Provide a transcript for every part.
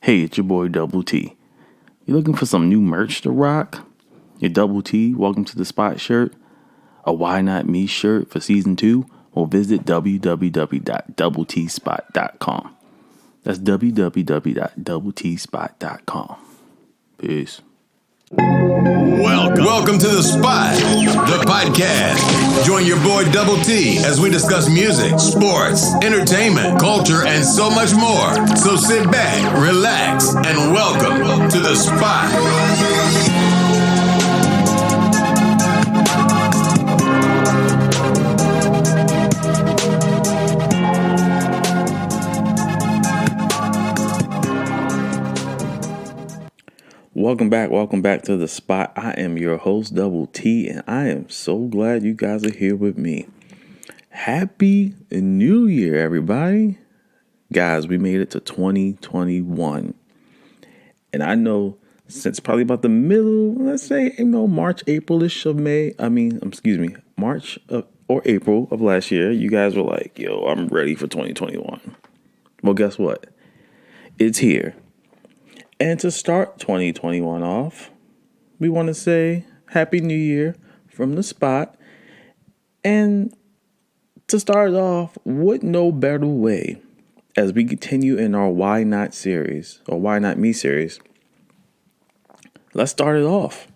Hey, it's your boy Double T. You looking for some new merch to rock? Your Double T, welcome to the spot shirt, a Why Not Me shirt for season 2, or visit www.doubletspot.com. That's www.doublespot.com. Peace. Welcome to The Spot, the podcast. Join your boy Double T as we discuss music, sports, entertainment, culture, and so much more. So sit back, relax, and welcome to The Spot. Welcome back to The Spot. I am your host, Double T, and I am so glad you guys are here with me. Happy New Year, everybody. Guys, we made it to 2021. And I know since probably about the middle, let's say, March, April-ish of March or April of last year, you guys were like, yo, I'm ready for 2021. Well, guess what? It's here. And to start 2021 off, we want to say Happy New Year from The Spot. And to start off, what no better way as we continue in our Why Not series, or Why Not Me series. Let's start it off.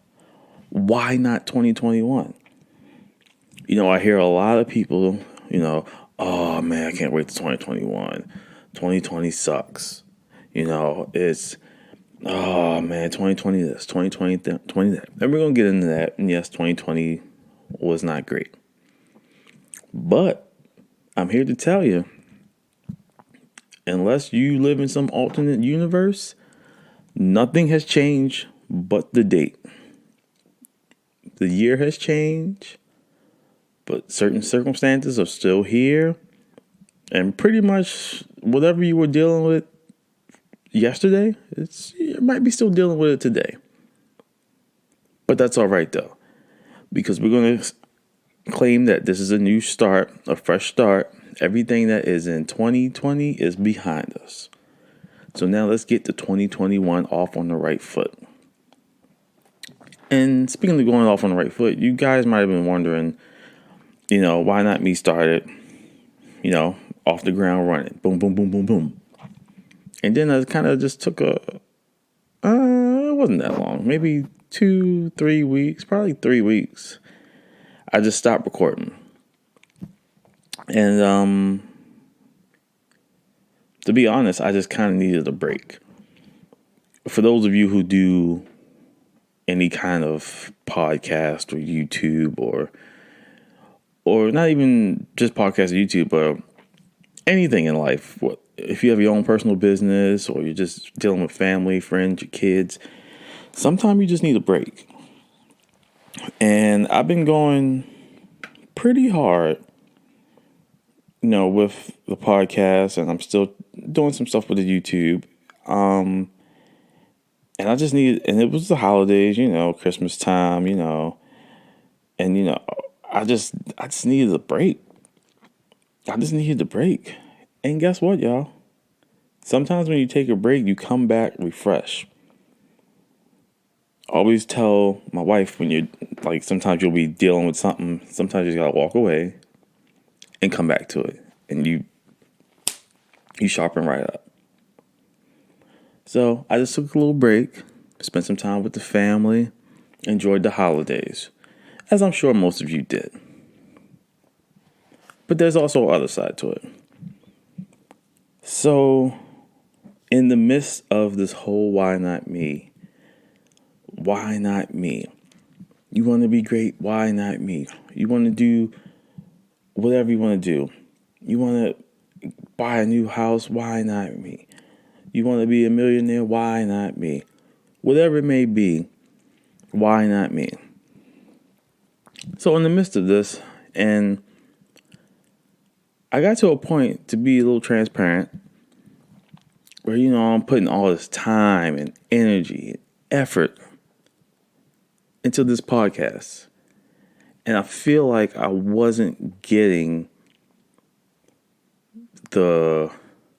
Why not 2021? I hear a lot of people, oh man, I can't wait to 2021. 2020 sucks. It's... oh man, 2020 this, 2020 that. And we're going to get into that. And yes, 2020 was not great. But I'm here to tell you, unless you live in some alternate universe, nothing has changed but the date. The year has changed, but certain circumstances are still here. And pretty much whatever you were dealing with yesterday, you might be still dealing with it today. But that's all right, though, because we're going to claim that this is a new start, a fresh start. Everything that is in 2020 is behind us. So now let's get to 2021 off on the right foot. And speaking of going off on the right foot, you guys might have been wondering, why not me started, off the ground running. Boom, boom, boom, boom, boom. And then I kind of just took it wasn't that long, maybe 2-3 weeks, probably 3 weeks. I just stopped recording. And to be honest, I just kind of needed a break. For those of you who do any kind of podcast or YouTube or not even just podcast or YouTube, but anything in life, if you have your own personal business or you're just dealing with family, friends, your kids, sometimes you just need a break. And I've been going pretty hard, with the podcast, and I'm still doing some stuff with the YouTube. And I just and it was the holidays, Christmas time, and, I just needed a break. I just needed a break. And guess what, y'all? Sometimes when you take a break, you come back refreshed. Always tell my wife when you're sometimes you'll be dealing with something. Sometimes you just gotta walk away and come back to it. And you sharpen right up. So I just took a little break, spent some time with the family, enjoyed the holidays, as I'm sure most of you did. But there's also other side to it. So, in the midst of this whole why not me? Why not me? You want to be great? Why not me? You want to do whatever you want to do. You want to buy a new house? Why not me? You want to be a millionaire? Why not me? Whatever it may be, why not me? So in the midst of this, and I got to a point, to be a little transparent, where, I'm putting all this time and energy and effort into this podcast. And I feel like I wasn't getting the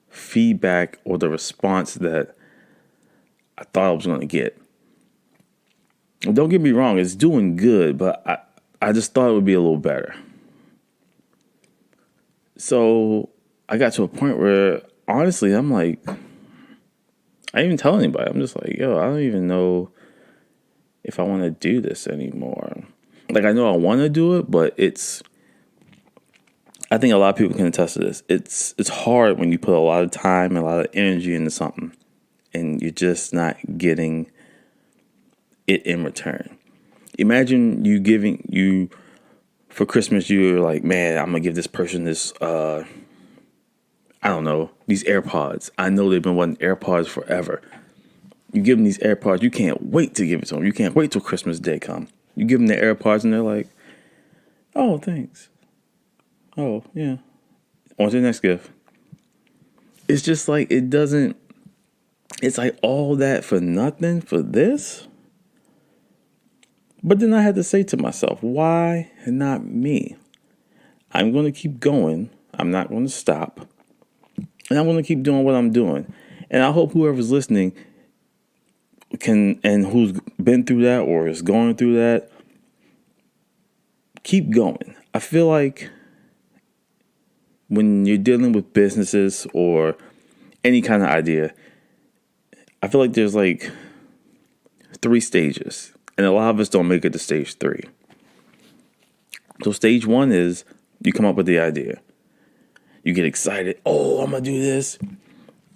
feedback or the response that I thought I was going to get. Don't get me wrong, it's doing good, but I just thought it would be a little better. So I got to a point where, honestly, I'm like, I didn't even tell anybody. I'm just like, yo, I don't even know if I want to do this anymore. Like, I know I want to do it, but I think a lot of people can attest to this. It's hard when you put a lot of time and a lot of energy into something and you're just not getting it in return. Imagine you for Christmas, you're like, man, I'm going to give this person this, I don't know, these AirPods. I know they've been wanting AirPods forever. You give them these AirPods, you can't wait to give it to them. You can't wait till Christmas Day come. You give them the AirPods and they're like, oh, thanks. Oh, yeah. On to the next gift. It's just like, it's like all that for nothing for this. But then I had to say to myself, why not me? I'm going to keep going. I'm not going to stop. And I'm going to keep doing what I'm doing. And I hope whoever's listening and who's been through that or is going through that, keep going. I feel like when you're dealing with businesses or any kind of idea, I feel like there's like 3 stages. And a lot of us don't make it to stage 3. So stage 1 is you come up with the idea. You get excited. Oh, I'm going to do this. I'm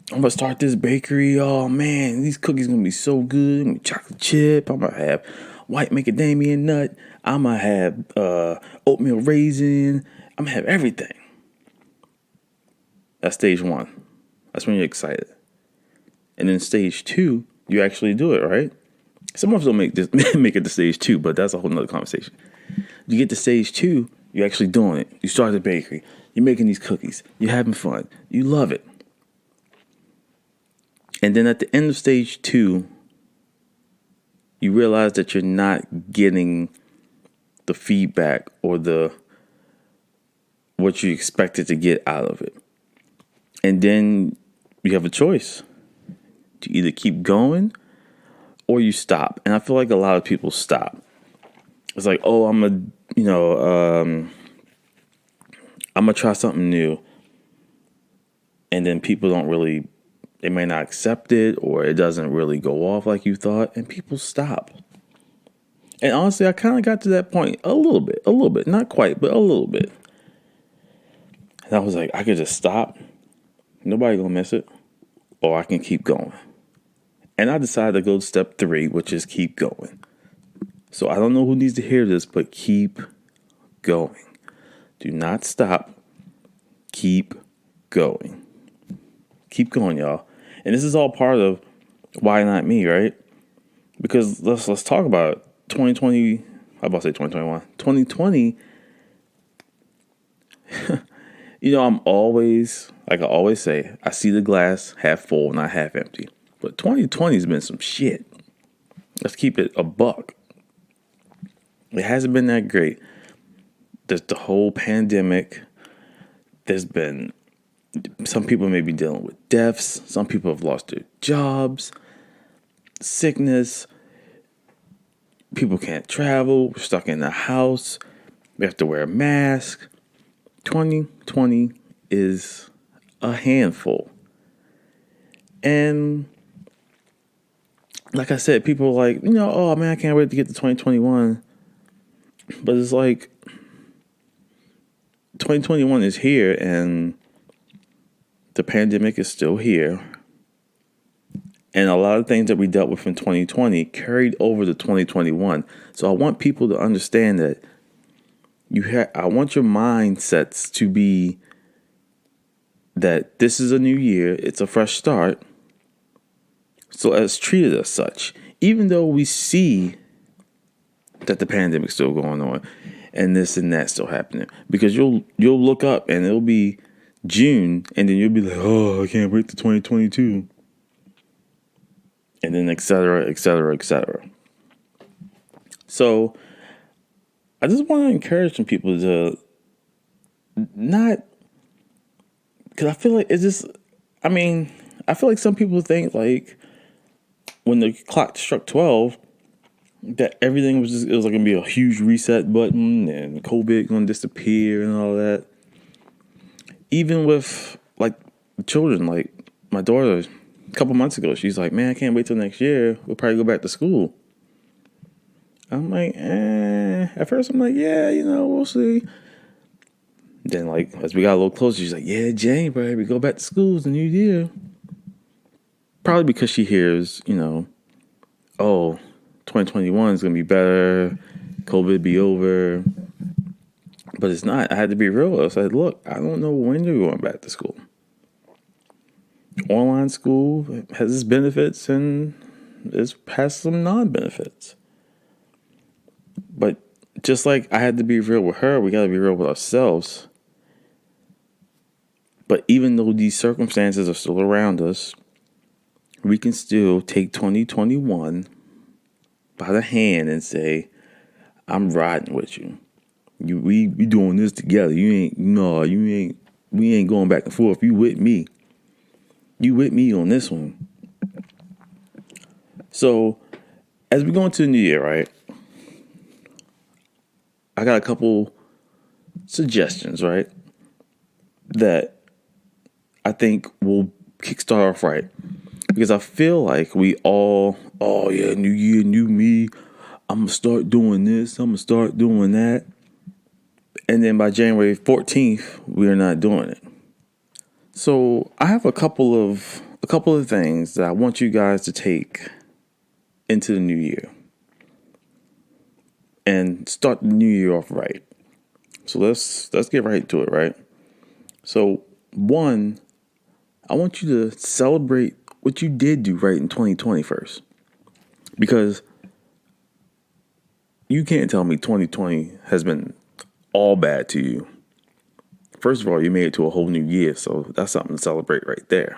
going to start this bakery. Oh, man, these cookies going to be so good. Chocolate chip. I'm going to have white macadamia nut. I'm going to have oatmeal raisin. I'm going to have everything. That's stage 1. That's when you're excited. And then stage 2, you actually do it, right? Some of us don't make it to stage 2, but that's a whole nother conversation. You get to stage 2, you're actually doing it. You start the bakery. You're making these cookies. You're having fun. You love it. And then at the end of stage 2, you realize that you're not getting the feedback or what you expected to get out of it. And then you have a choice to either keep going or you stop. And I feel like a lot of people stop. It's like, oh, I'm gonna try something new. And then people they may not accept it or it doesn't really go off like you thought. And people stop. And honestly, I kind of got to that point a little bit, not quite, but a little bit. And I was like, I could just stop. Nobody gonna miss it. Or I can keep going. And I decided to go to step 3, which is keep going. So I don't know who needs to hear this, but keep going. Do not stop. Keep going. Keep going, y'all. And this is all part of why not me, right? Because let's talk about it. 2020. I'm about to say 2021. 2020. I'm always, like I always say, I see the glass half full, not half empty. But 2020 has been some shit. Let's keep it a buck. It hasn't been that great. There's the whole pandemic. There's been, some people may be dealing with deaths. Some people have lost their jobs, sickness. People can't travel. We're stuck in the house. We have to wear a mask. 2020 is a handful. And like I said, people are like, oh man, I can't wait to get to 2021. But it's like 2021 is here and the pandemic is still here. And a lot of things that we dealt with in 2020 carried over to 2021. So I want people to understand that I want your mindsets to be that this is a new year. It's a fresh start. So let's treat it as such. Even though we see that the pandemic's still going on and this and that still happening. Because you'll look up and it'll be June and then you'll be like, oh, I can't wait to 2022. And then et cetera, et cetera, et cetera. So I just want to encourage some people to not, because I feel like I feel like some people think like, when the clock struck 12, that everything was just, it was like going to be a huge reset button and COVID going to disappear and all that. Even with like children, like my daughter, a couple months ago, she's like, man, I can't wait till next year. We'll probably go back to school. I'm like, At first, I'm like, yeah, we'll see. Then, like, as we got a little closer, she's like, yeah, January, we go back to school. It's the new year. Probably because she hears, 2021 is going to be better. COVID be over. But it's not. I had to be real. I said, look, I don't know when you're going back to school. Online school has its benefits and it has some non-benefits. But just like I had to be real with her, we got to be real with ourselves. But even though these circumstances are still around us, we can still take 2021 by the hand and say, I'm riding with you. We doing this together. We ain't going back and forth. You with me. You with me on this one. So, as we go into the new year, right? I got a couple suggestions, right? That I think will kickstart off right. Because I feel like we all, new year, new me. I'm going to start doing this. I'm going to start doing that. And then by January 14th, we're not doing it. So I have a couple of things that I want you guys to take into the new year and start the new year off right. So let's get right to it, right? So one, I want you to celebrate what you did do right in 2020 first. Because you can't tell me 2020 has been all bad to you. First of all, you made it to a whole new year, so that's something to celebrate right there.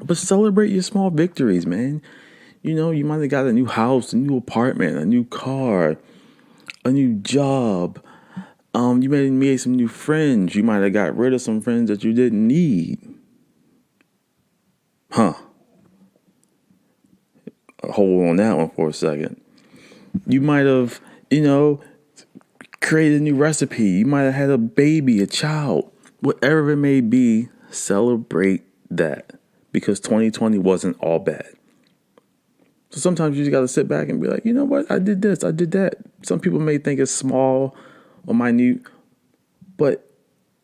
But celebrate your small victories, man. You might have got a new house, a new apartment, a new car, a new job. You may have made some new friends. You might have got rid of some friends that you didn't need. Hold on that one for a second. You might have, created a new recipe. You might have had a baby, a child, whatever it may be. Celebrate that, because 2020 wasn't all bad. So sometimes you just got to sit back and be like, you know what? I did this, I did that. Some people may think it's small or minute, but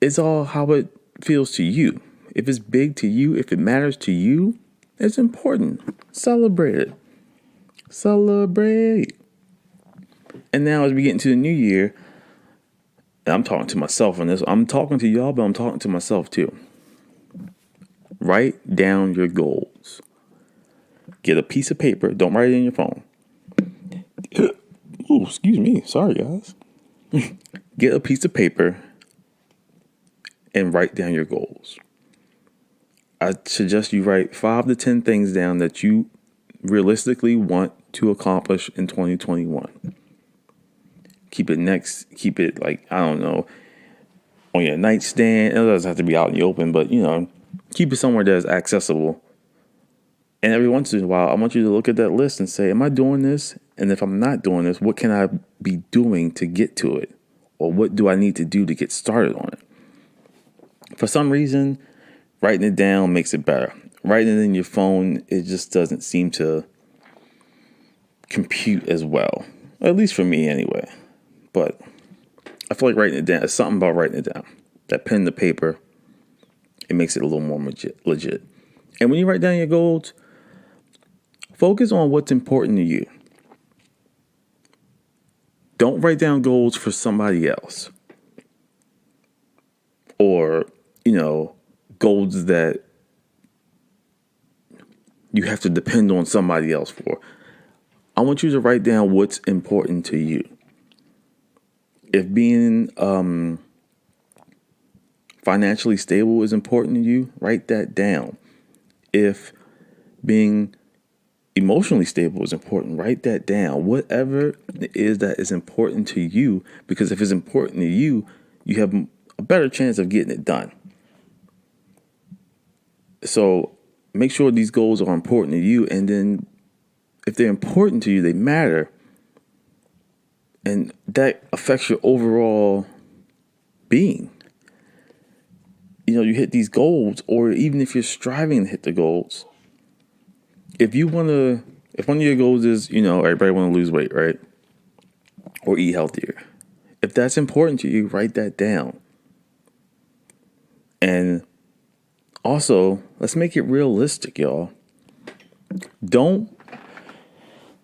it's all how it feels to you. If it's big to you, if it matters to you, it's important. Celebrate it. Celebrate. And now as we get into the new year, and I'm talking to myself on this. I'm talking to y'all, but I'm talking to myself too. Write down your goals. Get a piece of paper. Don't write it in your phone. Oh, excuse me. Sorry, guys. Get a piece of paper and write down your goals. I suggest you write 5 to 10 things down that you realistically want to accomplish in 2021. Keep it like, I don't know, on your nightstand. It doesn't have to be out in the open, but, keep it somewhere that's accessible. And every once in a while, I want you to look at that list and say, am I doing this? And if I'm not doing this, what can I be doing to get to it? Or what do I need to do to get started on it? For some reason, writing it down makes it better. Writing it in your phone, it just doesn't seem to compute as well. At least for me anyway. But I feel like writing it down, there's something about writing it down. That pen to paper, it makes it a little more legit. And when you write down your goals, focus on what's important to you. Don't write down goals for somebody else. Or, goals that you have to depend on somebody else for. I want you to write down what's important to you. If being financially stable is important to you, write that down. If being emotionally stable is important, write that down. Whatever it is that is important to you, because if it's important to you, you have a better chance of getting it done. So make sure these goals are important to you. And then if they're important to you, they matter. And that affects your overall being. You hit these goals, or even if you're striving to hit the goals, if one of your goals is, everybody want to lose weight, right? Or eat healthier. If that's important to you, write that down. And also, let's make it realistic, y'all.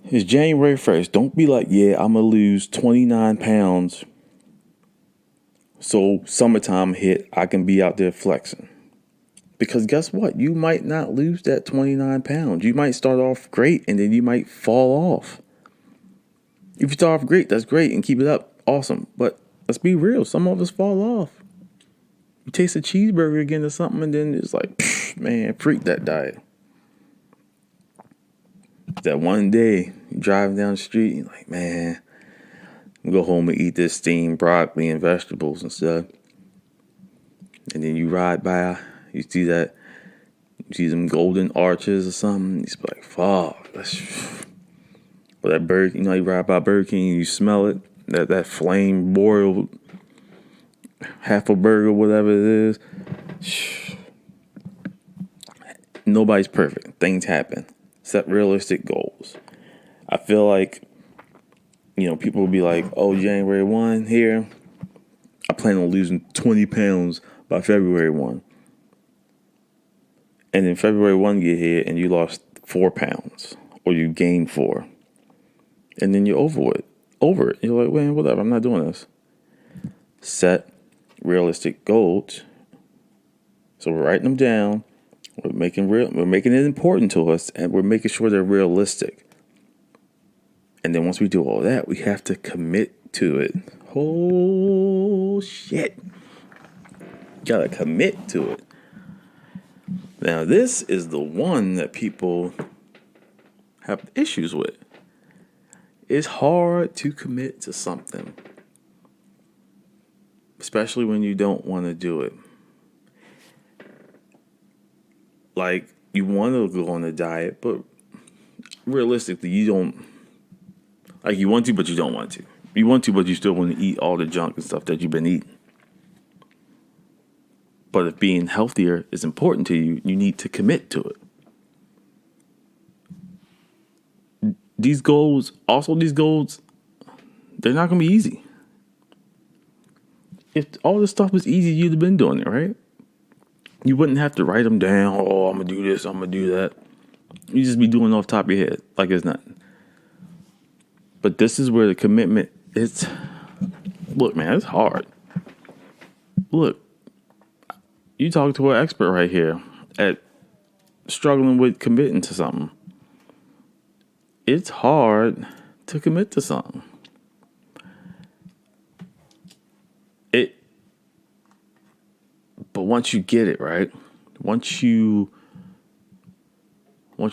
It's January 1st. Don't be like, yeah, I'm going to lose 29 pounds. So summertime hit, I can be out there flexing. Because guess what? You might not lose that 29 pounds. You might start off great and then you might fall off. If you start off great, that's great, and keep it up. Awesome. But let's be real. Some of us fall off. You taste a cheeseburger again or something, and then it's like, man, freak that diet. That one day, you driving down the street, you're like, man, I'm gonna go home and eat this steamed broccoli and vegetables and stuff. And then you ride by, you see them golden arches or something. You be like, fuck. Or that Burger, you ride by Burger King and you smell it. That flame broiled half a burger, whatever it is. Nobody's perfect. Things happen. Set realistic goals. I feel like, people will be like, oh, January 1 here, I plan on losing 20 pounds by February 1. And then February 1 get here and you lost 4 pounds or you gained 4. And then you're over it. You're like, man, whatever, I'm not doing this. Set realistic goals. So we're writing them down. We're making it important to us, and we're making sure they're realistic. And then once we do all that, we have to commit to it. Oh shit. Gotta commit to it. Now this is the one that people have issues with. It's hard to commit to something, especially when you don't want to do it. Like, you want to go on a diet, but realistically, you don't. Like, you want to, but you don't want to. You want to, but you still want to eat all the junk and stuff that you've been eating. But if being healthier is important to you, you need to commit to it. These goals, they're not going to be easy. If all this stuff was easy, you'd have been doing it, right? You wouldn't have to write them down. Oh, I'm going to do this, I'm going to do that. You just be doing it off the top of your head like it's nothing. But this is where the commitment is. Look, man, it's hard. Look, you talk to an expert right here at struggling with committing to something. It's hard to commit to something. But once you get it, right? Once you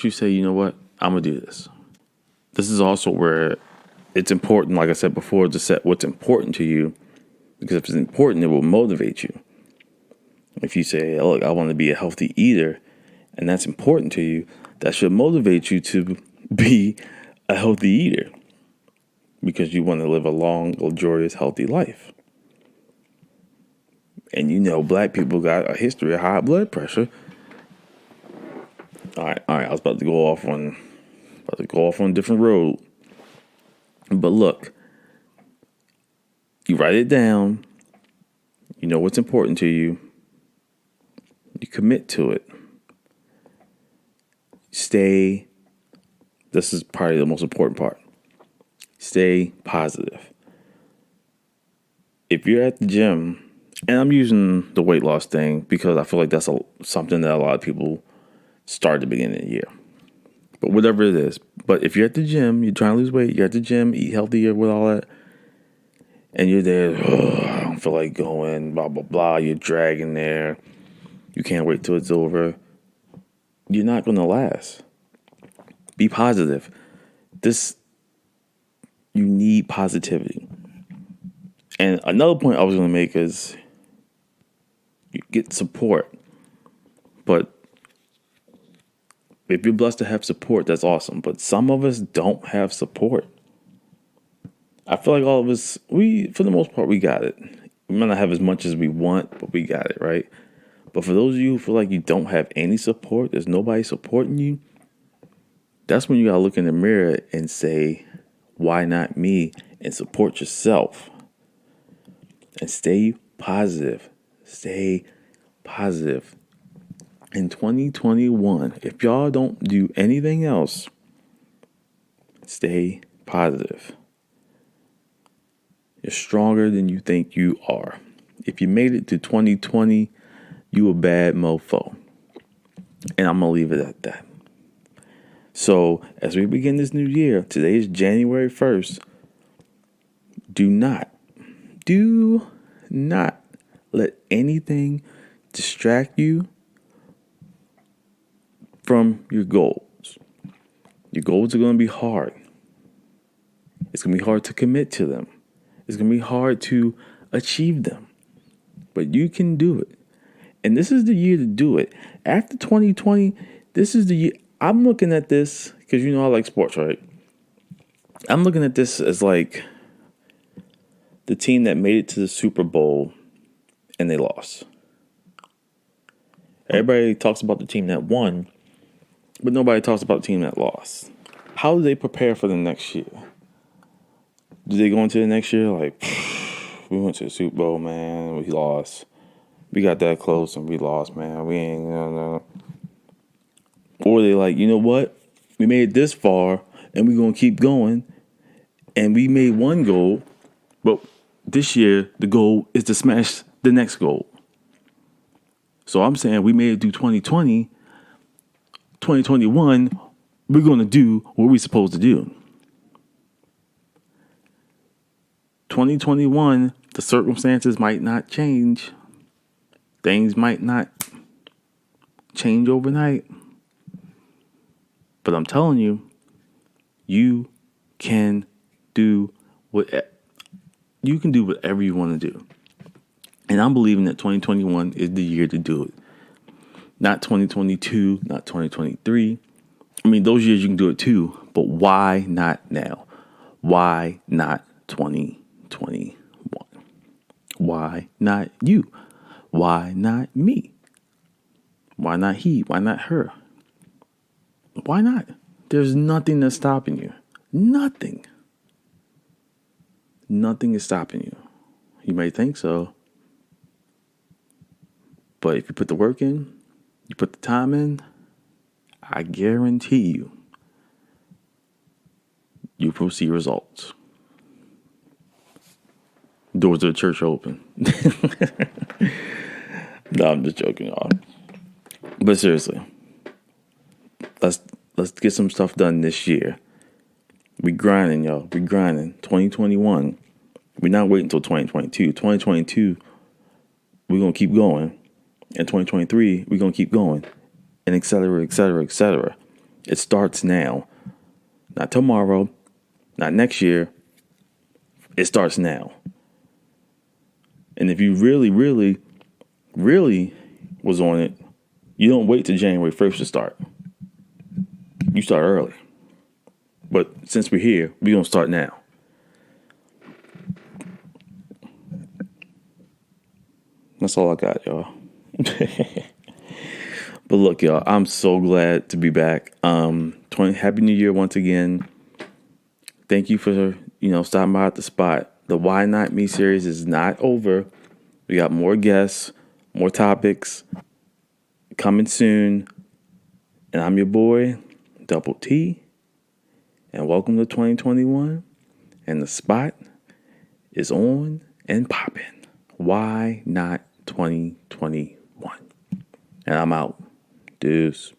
say, you know what, I'm going to do this. This is also where it's important, like I said before, to set what's important to you. Because if it's important, it will motivate you. If you say, look, I want to be a healthy eater, and that's important to you, that should motivate you to be a healthy eater. Because you want to live a long, luxurious, healthy life. And black people got a history of high blood pressure. All right. I was about to go off on a different road. But look, you write it down. You know what's important to you. You commit to it. This is probably the most important part. Stay positive. If you're at the gym, and I'm using the weight loss thing because I feel like that's something that a lot of people start at the beginning of the year. But whatever it is. But if you're at the gym, you're trying to lose weight, you're at the gym, eat healthier with all that, and you're there, I don't feel like going, blah, blah, blah, you're dragging there, you can't wait till it's over, you're not going to last. Be positive. You need positivity. And another point I was going to make is you get support. But If you're blessed to have support, that's awesome. But some of us don't have support. I feel like all of us, for the most part, we got it. We might not have as much as we want, but we got it, right? But for those of you who feel like you don't have any support, there's nobody supporting you, that's when you got to look in the mirror and say, why not me? And support yourself. And stay positive. Stay positive. In 2021, if y'all don't do anything else, stay positive. You're stronger than you think you are. If you made it to 2020, you a bad mofo. And I'm going to leave it at that. So as we begin this new year, today is January 1st. Do not let anything distract you from your goals. Your goals are going to be hard. It's going to be hard to commit to them. It's going to be hard to achieve them. But you can do it. And this is the year to do it. After 2020, this is the year. I'm looking at this because I like sports, right? I'm looking at this as like the team that made it to the Super Bowl and they lost. Everybody talks about the team that won, but nobody talks about the team that lost. How do they prepare for the next year? Do they go into the next year like, we went to the Super Bowl, man, we lost. We got that close and we lost, man. We ain't, no. Or they like, you know what? We made it this far and we're going to keep going. And we made one goal, but this year the goal is to smash the next goal. So I'm saying we made it through 2020. 2021, we're going to do what we're supposed to do. 2021, the circumstances might not change. Things might not change overnight. But I'm telling you, you can do whatever you want to do. And I'm believing that 2021 is the year to do it. Not 2022, not 2023. I mean, those years you can do it too, but why not now? Why not 2021? Why not you? Why not me? Why not he? Why not her? Why not? There's nothing that's stopping you. Nothing. Nothing is stopping you. You may think so. But if you put the work in, you put the time in, I guarantee you will see results. Doors of the church are open. No, I'm just joking, y'all. But seriously, let's get some stuff done this year. We grinding, y'all. We grinding. 2021. We're not waiting until 2022. 2022, we're going to keep going. And 2023, we're going to keep going. And et cetera, et cetera, et cetera. It starts now. Not tomorrow. Not next year. It starts now. And if you really, really, really was on it, you don't wait till January 1st to start. You start early. But since we're here, we're going to start now. That's all I got, y'all. But look, y'all, I'm so glad to be back. Happy New Year once again. Thank you for, stopping by at the spot. The Why Not Me series is not over. We got more guests, more topics coming soon. And I'm your boy, Double T. And welcome to 2021. And the spot is on and popping. Why not 2021? And I'm out. Deuce.